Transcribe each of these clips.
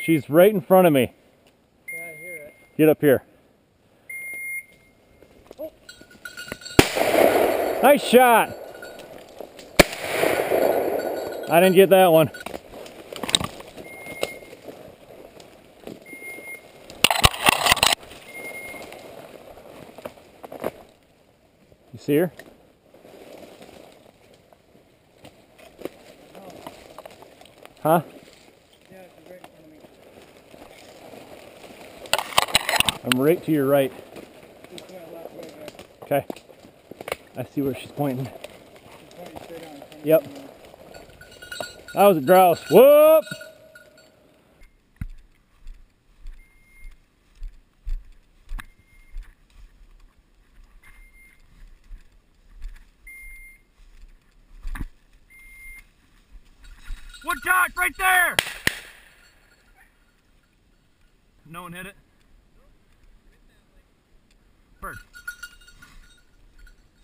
She's right in front of me. Yeah, I hear it. Get up here. Oh. Nice shot. I didn't get that one. You see her? Huh? Yeah, she's right in front of me. I'm right to your right. She's going left way there. Okay. I see where she's pointing. She's pointing straight on in front of Yep. me. That was a grouse. Whoop! Woodcock right there! No one hit it? Bird.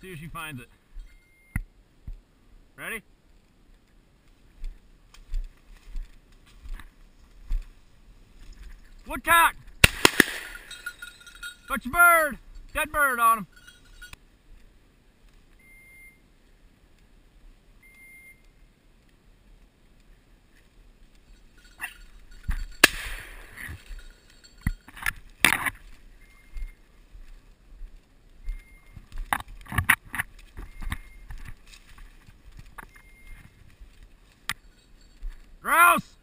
See if she finds it. Ready? Woodcock! Got your bird! Dead bird on him. Grouse!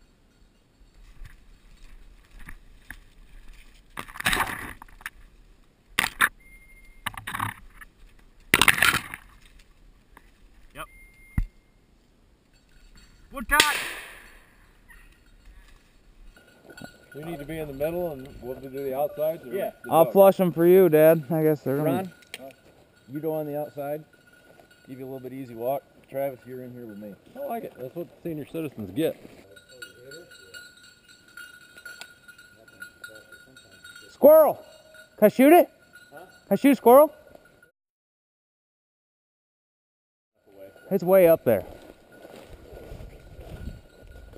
Yep. Woodcock! We need to be in the middle and we'll do the outsides? Or Yeah. I'll flush them for you, Dad. I guess they're Ron, gonna... you go on the outside. Give you a little bit easy walk. Travis, you're in here with me. I like it. That's what senior citizens get. Squirrel! Can I shoot it? Huh? Can I shoot a squirrel? It's way up there.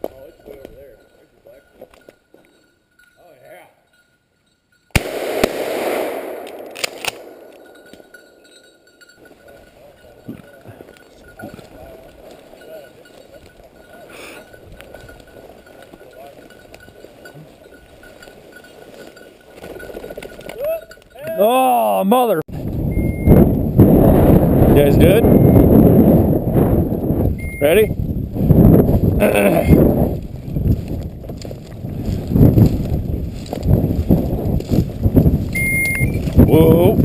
Oh, it's way over there. There's the blackbird. Oh, yeah. Oh, mother! You guys good? Ready? Whoa!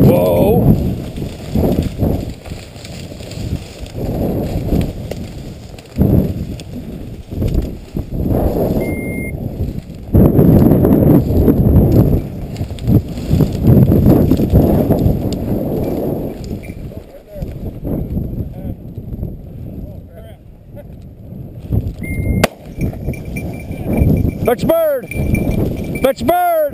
Whoa! Fetch bird! Fetch bird!